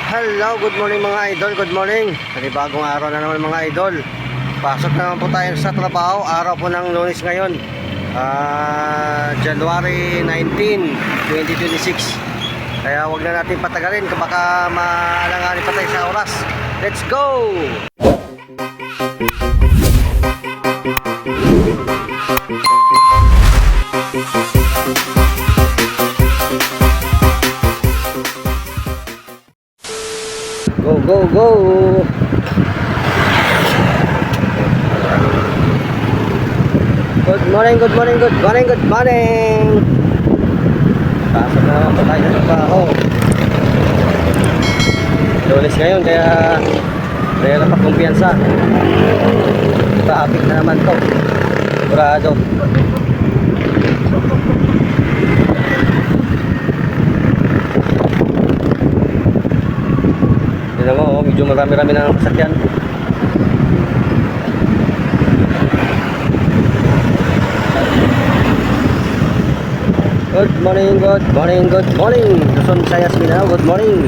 Hello, good morning mga idol, good morning. Panibagong araw na naman mga idol. Pasok na naman po tayo sa trabaho. Araw po ng Lunes ngayon, January 19, 2026. Kaya wag na natin patagalin, baka maalanganin pa tayo sa oras. Let's go! Go, go, go! Good morning, good morning, good morning, good morning! Pasok na naman po tayo sa trabaho. Lunes ngayon, kaya mayroon pa kumpiyansa. Traffic na naman to. Sigurado. Tignan mo, medyo marami-rami na ng sasakyan. Good morning, good morning, good morning. Luzon, Visayas, Mindanao, good morning.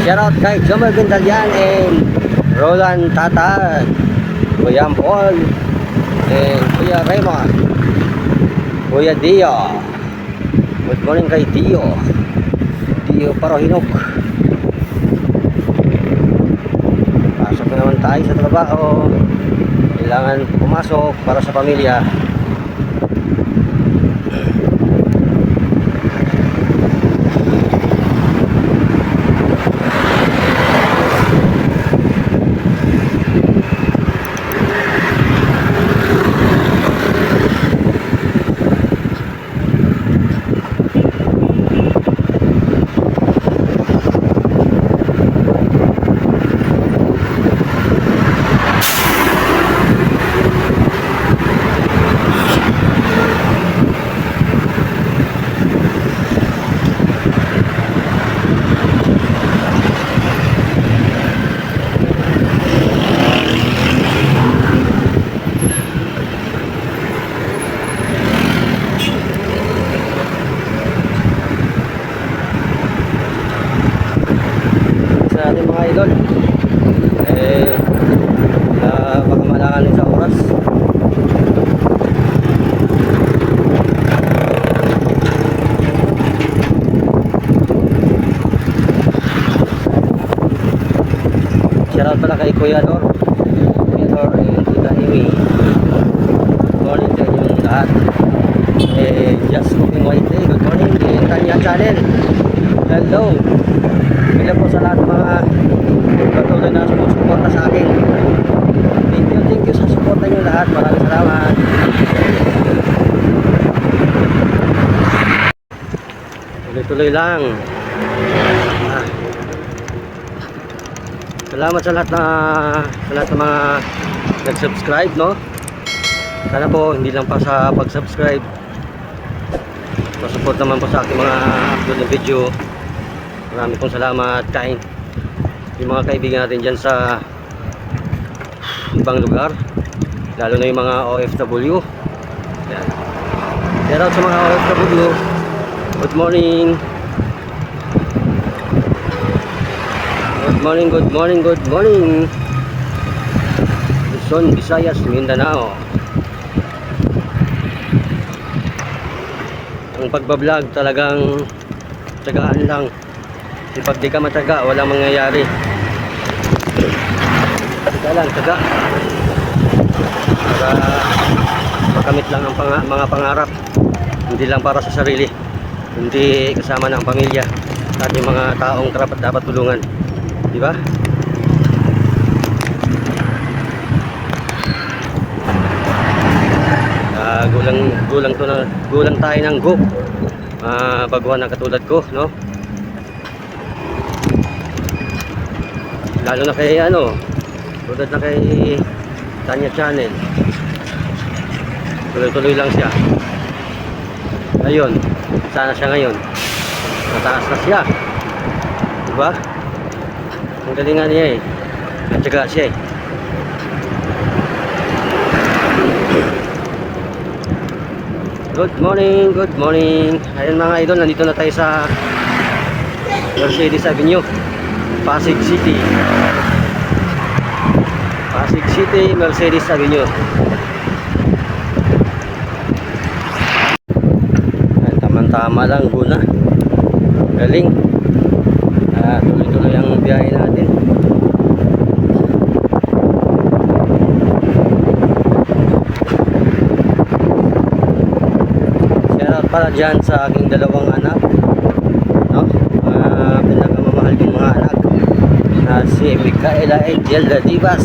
Shout out kay Jomel Gandalian and Roland Tatag, Kuya Paul, and Kuya Raymond, Kuya Dio. Good morning kay Dio Parohinok. Pasok na naman tayo sa trabaho. Kailangan pumasok para sa pamilya. Natin mga idol baka malanganin sa oras. Shoutout pala kay Kuya Dor and Tita Amy. Good morning sa inyong lahat. Just Cooking White Day, good morning. Tanya Channel, hello. Bila po sa lahat ng mga patuloy na sumusuporta sa akin. Thank you sa suporta nyo lahat. Maraming salamat. Tuloy-tuloy lang. Salamat sa lahat ng mga nag-subscribe, no? Sana po hindi lang pa sa pag-subscribe, pasupport naman po sa aking mga upload ng video. Marami pong salamat kain yung mga kaibigan natin dyan sa ibang lugar, lalo na yung mga OFW. Yan. Shout out sa mga OFW. Good morning. Good morning, good morning, good morning. Luzon, Visayas, Mindanao. Ang pagbablog talagang tsagaan lang. Pag di ka matyaga, walang mangyayari. Tsaga lang, tsaga. Para makamit lang ang mga pangarap. Hindi lang para sa sarili, hindi kasama ng pamilya at yung mga taong dapat tulungan. Di ba? Gulang tayo ng go. Baguhan ng katulad ko, no? Lalo na kay tulad na kay Tanya Channel. Tuloy-tuloy lang siya. Ayun, sana siya ngayon. Mataas na siya. Diba? Ang galingan niya eh. Natsaga siya eh. Good morning, good morning. Ayun mga idol, nandito na tayo sa Mercedes Avenue, Pasig City. Pasig City, Mercedes Avenue. Ay, tama-tama lang, guna. Galing. Tuloy-tuloy ang biyahe natin. Shoutout pala dyan sa aking dalawang anak, no? Pinakamamahal kong mga anak na si Micaela Angel Dadibas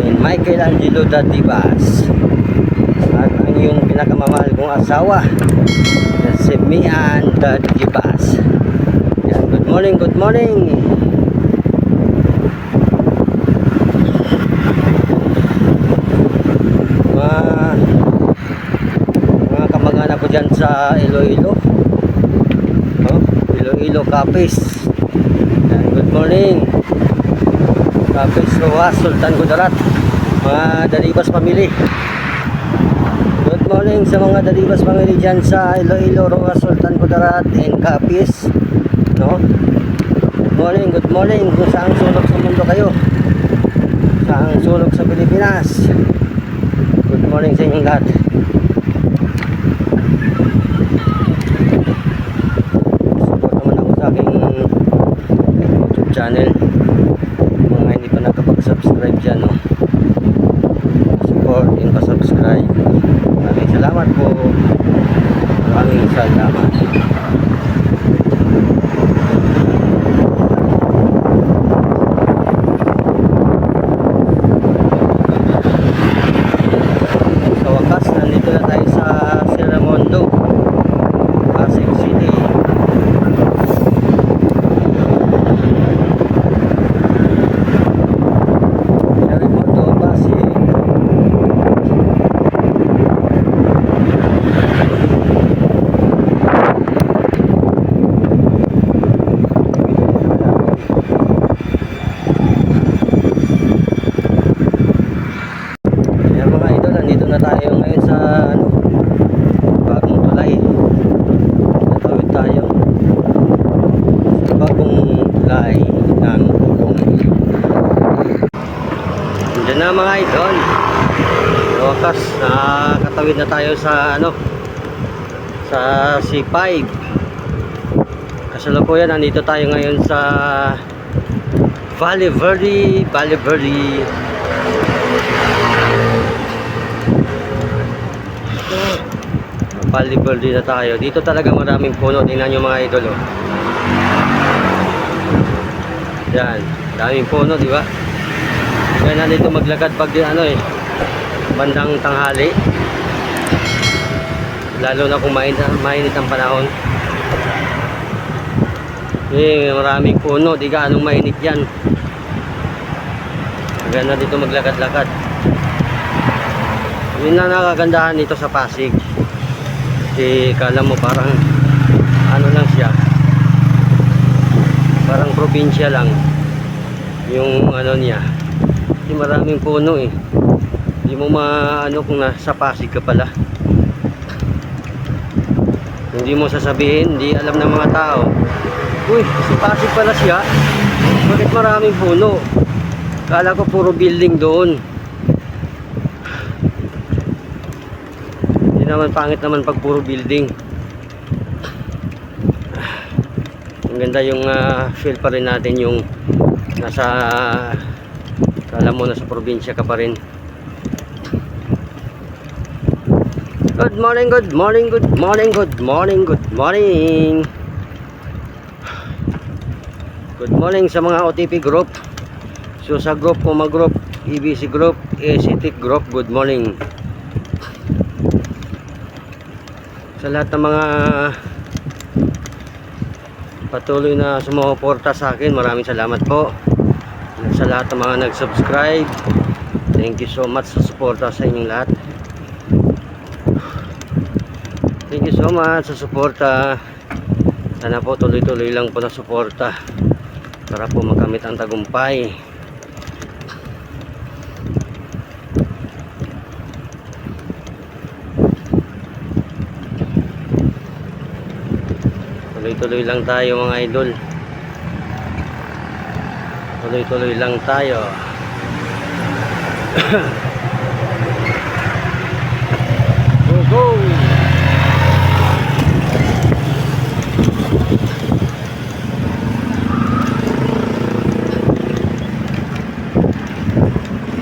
and Michael Angelo Dadibas, at ang iyong pinakamamahal kong asawa na si Mian Dadibas. Yan, good morning, good morning. Mga kamag-anak ko dyan sa Iloilo, no? Iloilo, Capiz. Yan, good morning. Capiz, Rojas, Sultan Kudarat, mga Dadibas family. Good morning sa mga Dadibas family dyan sa Iloilo, Rojas, Sultan Kudarat, and Capiz, no? Good morning kung saan sulok sa mundo kayo, saan sulok sa Pilipinas. Good morning sa inyong lahat. Support naman ako sa aking YouTube channel. Mga hindi pa nakapag-subscribe dyan, no? Support and pa-subscribe. Maraming salamat po. Maraming salamat. Sa wakas, nandito na tayo sa Sierramondo, Pasig City. Sierramondo, Pasig. Ayan mga idol, nandito na tayo ngayon sa bagong tulay. Natawid tayo sa bagong tulay ng Pulong. Diyan na mga idol. Sa wakas, nakatawid na tayo sa sa C5. Kasalukuyan, nandito tayo ngayon sa Valle Verde. Valle Verde na tayo. Dito talaga maraming puno. Tingnan nyo mga idol, oh. Yan, daming puno, di ba? Kaya na dito maglakad pag bandang tanghali. Lalo na kung mainit ang panahon. Maraming puno, di gaanong mainit yan. Kaya na dito maglakad-lakad. Yun na nakagandahan dito sa Pasig. Kasi kala mo parang lang siya, parang probinsya lang yung niya. Kasi maraming puno eh. Hindi mo kung nasa Pasig ka pala. Hindi mo sasabihin, hindi alam ng mga tao, uy, sa Pasig pala siya, bakit maraming puno? Kala ko puro building doon. Naman pangit naman pag puro building. Ang ganda yung feel pa rin natin yung nasa, alam mo, nasa probinsya ka pa rin. Good morning, good morning, good morning, good morning, good morning. Good morning sa mga OTP group, Susa group, Puma group, EBC group, ACT group. Good morning sa lahat ng mga patuloy na sumuporta sa akin. Maraming salamat po sa lahat ng mga nag-subscribe. Thank you so much sa suporta sa inyong lahat. Thank you so much sa suporta. Sana po tuloy-tuloy lang po na suporta para po makamit ang tagumpay. Tuloy-tuloy lang tayo mga idol. Tuloy-tuloy lang tayo. Go go.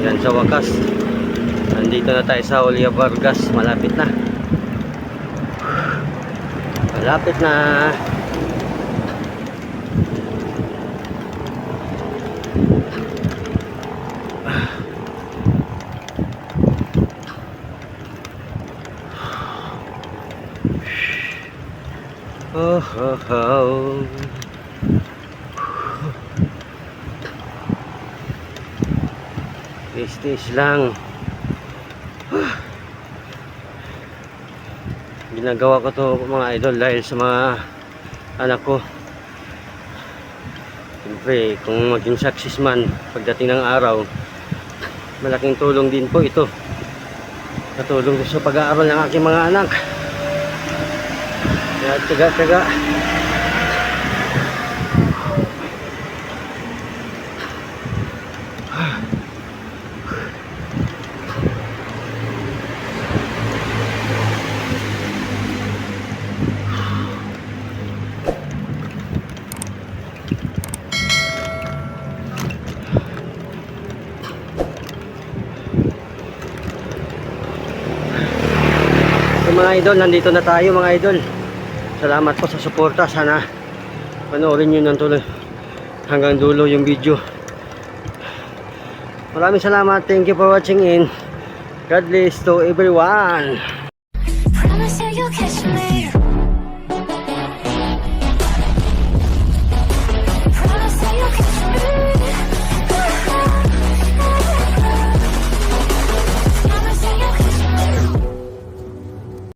Yan, sa wakas nandito na tayo sa Julia Vargas. Malapit na. Malapit na. Oh, oh, oh. Tiis lang. Ginagawa ko to mga idol dahil sa mga anak ko. Siyempre, kung maging success man pagdating ng araw, malaking tulong din po ito. Katulong sa pag-aaral ng aking mga anak. Kaya tiyaga-tiyaga. So mga idol, nandito na tayo mga idol. Salamat po sa suporta. Sana panoorin nyo ng tuloy hanggang dulo yung video. Maraming salamat. Thank you for watching in. God bless to everyone.